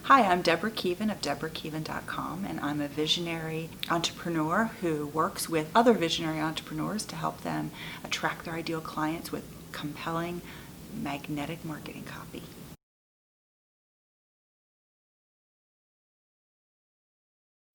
Hi, I'm Deborah Kevin of DeborahKevin.com, and I'm a visionary entrepreneur who works with other visionary entrepreneurs to help them attract their ideal clients with compelling, magnetic marketing copy.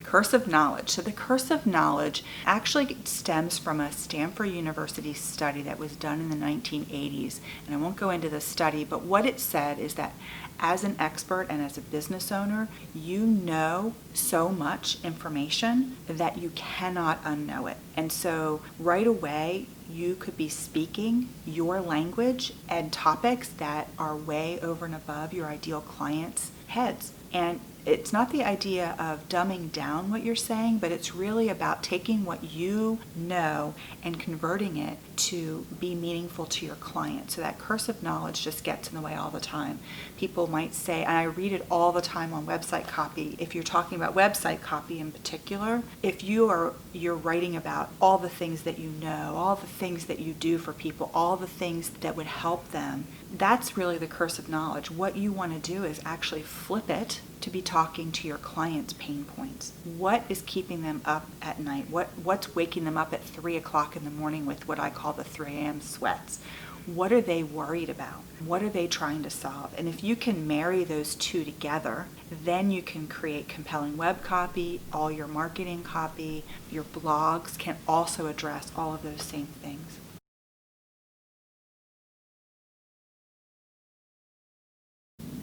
Curse of knowledge. So the curse of knowledge actually stems from a Stanford University study that was done in the 1980s. And I won't go into the study, but what it said is that as an expert and as a business owner, you know so much information that you cannot unknow it. And so right away, you could be speaking your language and topics that are way over and above your ideal clients' heads. And it's not the idea of dumbing down what you're saying, but it's really about taking what you know and converting it to be meaningful to your client. So that curse of knowledge just gets in the way all the time. People might say, and I read it all the time on website copy, if you're talking about website copy in particular, if you're writing about all the things that you know, all the things that you do for people, all the things that would help them, that's really the curse of knowledge. What you want to do is actually flip it to be talking to your clients' pain points. What is keeping them up at night? What's waking them up at 3 o'clock in the morning with what I call the 3 a.m. sweats? What are they worried about? What are they trying to solve? And if you can marry those two together, then you can create compelling web copy, all your marketing copy, your blogs can also address all of those same things.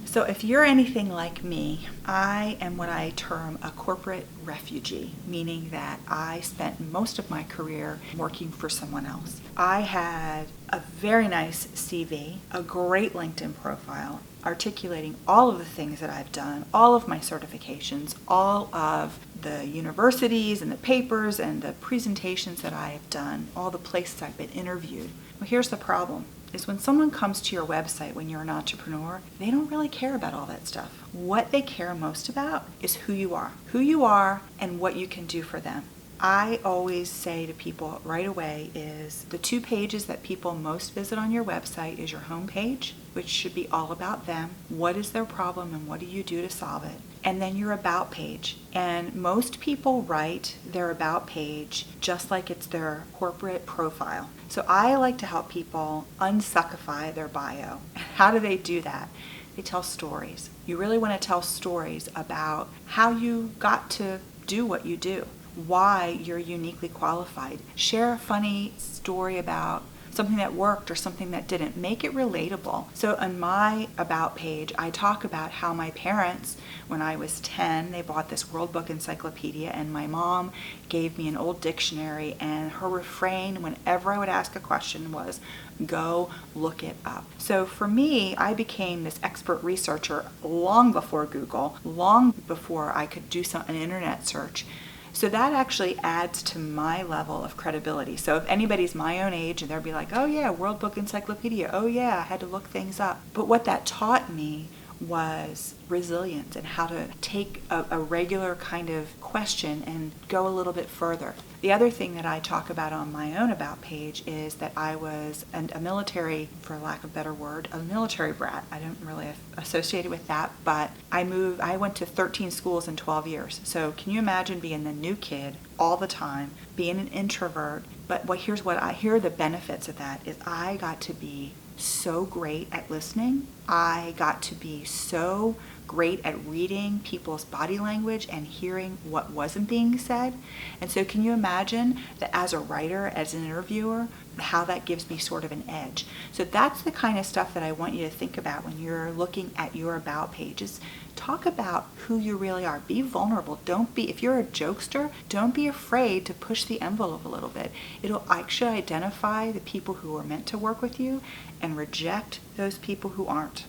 So if you're anything like me, I am what I term a corporate refugee, meaning that I spent most of my career working for someone else. I had a very nice CV, a great LinkedIn profile, articulating all of the things that I've done, all of my certifications, all of the universities and the papers and the presentations that I have done, all the places I've been interviewed. Well, here's the problem. Is when someone comes to your website when you're an entrepreneur, they don't really care about all that stuff. What they care most about is who you are and what you can do for them. I always say to people right away is the 2 pages that people most visit on your website is your home page, which should be all about them. What is their problem and what do you do to solve it? And then your about page. And most people write their about page just like it's their corporate profile. So I like to help people unsuckify their bio. How do they do that? They tell stories. You really want to tell stories about how you got to do what you do, why you're uniquely qualified. Share a funny story about something that worked or something that didn't. Make it relatable. So on my about page, I talk about how my parents, when I was 10, they bought this World Book Encyclopedia, and my mom gave me an old dictionary, and her refrain whenever I would ask a question was, go look it up. So for me, I became this expert researcher long before Google, long before I could do an internet search. So that actually adds to my level of credibility. So if anybody's my own age and they'll be like, oh yeah, World Book Encyclopedia, oh yeah, I had to look things up. But what that taught me was resilience and how to take a regular kind of question and go a little bit further. The other thing that I talk about on my own about page is that I was a military, for lack of a better word, a military brat. I don't really associate it with that, but I went to 13 schools in 12 years. So can you imagine being the new kid all the time, being an introvert? But here are the benefits of that is I got to be so great at listening. I got to be so great at reading people's body language and hearing what wasn't being said. And so can you imagine that as a writer, as an interviewer, how that gives me sort of an edge? So that's the kind of stuff that I want you to think about when you're looking at your about pages. Talk about who you really are. Be vulnerable. If you're a jokester, don't be afraid to push the envelope a little bit. It'll actually identify the people who are meant to work with you and reject those people who aren't.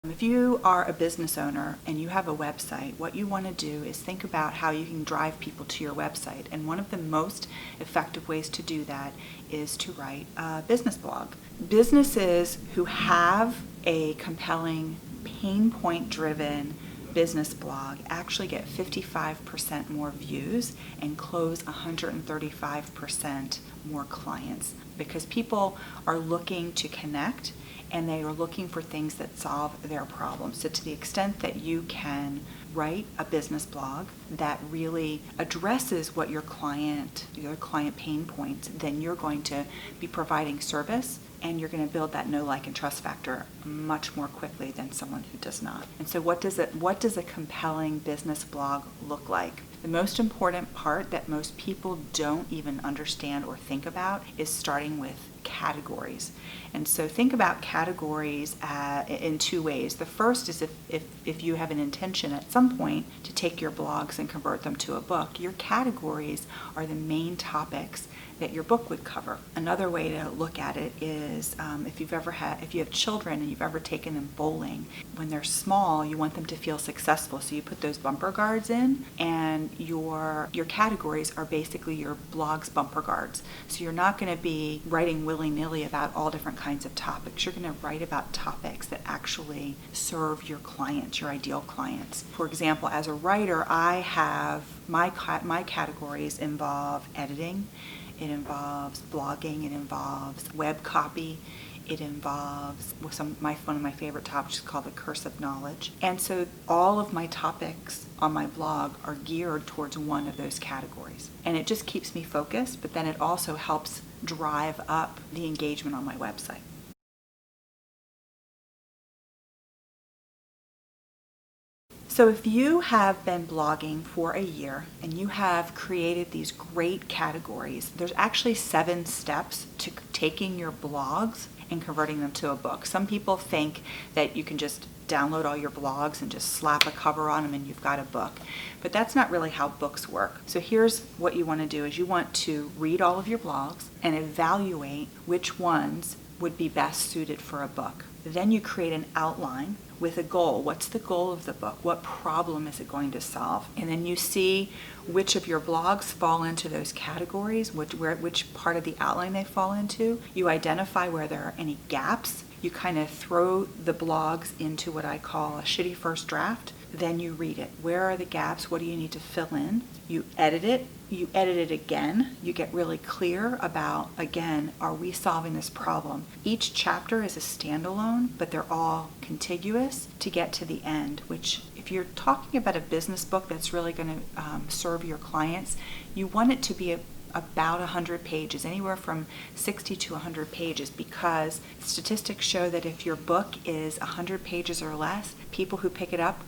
If you are a business owner and you have a website, what you want to do is think about how you can drive people to your website. And one of the most effective ways to do that is to write a business blog. Businesses who have a compelling, pain point driven business blog actually get 55% more views and close 135% more clients, because people are looking to connect and they are looking for things that solve their problems. So to the extent that you can write a business blog that really addresses what your client pain points, then you're going to be providing service, and you're going to build that know, like, and trust factor much more quickly than someone who does not. And so what does a compelling business blog look like? The most important part that most people don't even understand or think about is starting with categories. And so think about categories in two ways. The first is if you have an intention at some point to take your blogs and convert them to a book, your categories are the main topics that your book would cover. Another way to look at it is if you have children and you've ever taken them bowling, when they're small, you want them to feel successful. So you put those bumper guards in, and your categories are basically your blog's bumper guards. So you're not going to be writing willy-nilly about all different kinds of topics. You're going to write about topics that actually serve your clients, your ideal clients. For example, as a writer, I have my categories involve editing. It involves blogging, it involves web copy, it involves one of my favorite topics called the curse of knowledge. And so all of my topics on my blog are geared towards one of those categories. And it just keeps me focused, but then it also helps drive up the engagement on my website. So if you have been blogging for a year and you have created these great categories, there's actually 7 steps to taking your blogs and converting them to a book. Some people think that you can just download all your blogs and just slap a cover on them and you've got a book. But that's not really how books work. So here's what you want to do is you want to read all of your blogs and evaluate which ones would be best suited for a book. Then you create an outline with a goal. What's the goal of the book? What problem is it going to solve? And then you see which of your blogs fall into those categories, which part of the outline they fall into. You identify where there are any gaps. You kind of throw the blogs into what I call a shitty first draft. Then you read it. Where are the gaps? What do you need to fill in? You edit it. You edit it again. You get really clear about, again, are we solving this problem? Each chapter is a standalone, but they're all contiguous to get to the end, which if you're talking about a business book that's really going to serve your clients, you want it to be about 100 pages, anywhere from 60 to 100 pages, because statistics show that if your book is 100 pages or less, people who pick it up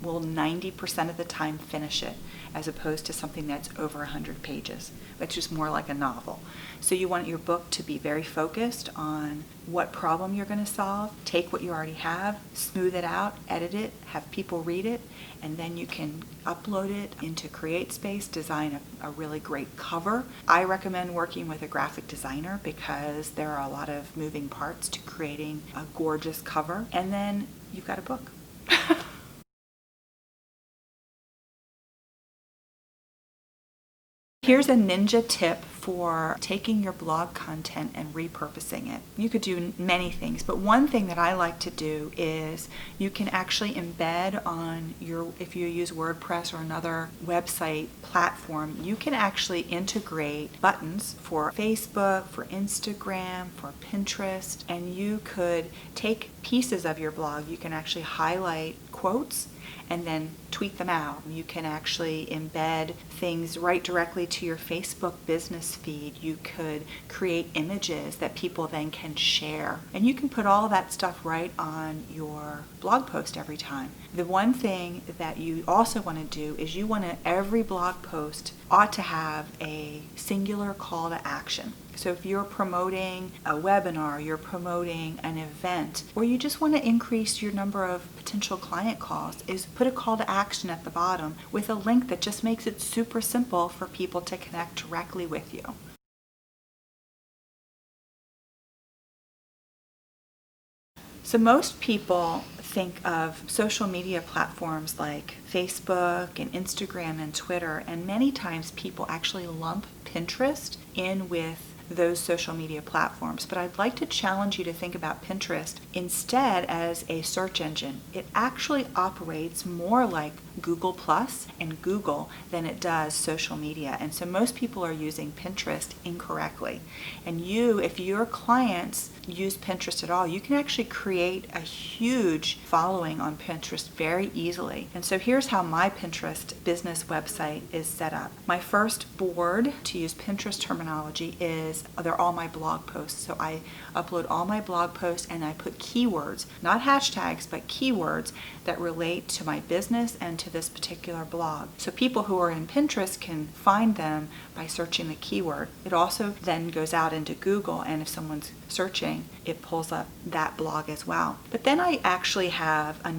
will 90% of the time finish it, as opposed to something that's over 100 pages, which is more like a novel. So you want your book to be very focused on what problem you're going to solve, take what you already have, smooth it out, edit it, have people read it, and then you can upload it into CreateSpace, design a really great cover. I recommend working with a graphic designer because there are a lot of moving parts to creating a gorgeous cover, and then you've got a book. Here's a ninja tip for taking your blog content and repurposing it. You could do many things, but one thing that I like to do is you can actually embed on if you use WordPress or another website platform, you can actually integrate buttons for Facebook, for Instagram, for Pinterest, and you could take pieces of your blog. You can actually highlight quotes and then tweet them out. You can actually embed things right directly to your Facebook business feed. You could create images that people then can share. And you can put all that stuff right on your blog post every time. The one thing that you also want to do is every blog post ought to have a singular call to action. So if you're promoting a webinar, you're promoting an event, or you just want to increase your number of potential client calls, is put a call to action at the bottom with a link that just makes it super simple for people to connect directly with you. So most people think of social media platforms like Facebook and Instagram and Twitter, and many times people actually lump Pinterest in with those social media platforms. But I'd like to challenge you to think about Pinterest instead as a search engine. It actually operates more like Google Plus and Google than it does social media. And so most people are using Pinterest incorrectly. And if your clients use Pinterest at all, you can actually create a huge following on Pinterest very easily. And so here's how my Pinterest business website is set up. My first board, to use Pinterest terminology, they're all my blog posts. So I upload all my blog posts and I put keywords, not hashtags, but keywords that relate to my business and to this particular blog. So people who are in Pinterest can find them by searching the keyword. It also then goes out into Google, and if someone's searching, it pulls up that blog as well. But then I actually have I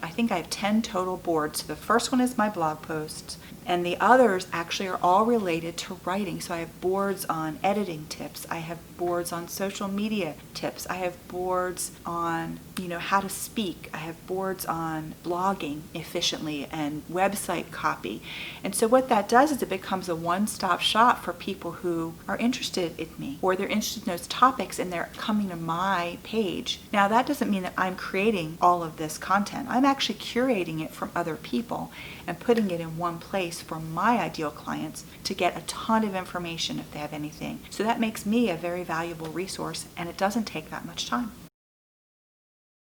think I have 10 total boards. So the first one is my blog posts, and the others actually are all related to writing. So I have boards on editing tips. I have boards on social media tips. I have boards on, how to speak. I have boards on blogging efficiently and website copy. And so what that does is it becomes a one-stop shop for people who are interested in me, or they're interested in those topics and they're coming to my page. Now that doesn't mean that I'm creating all of this content. I'm actually curating it from other people and putting it in one place for my ideal clients to get a ton of information if they have anything. So that makes me a very valuable resource, and it doesn't take that much time.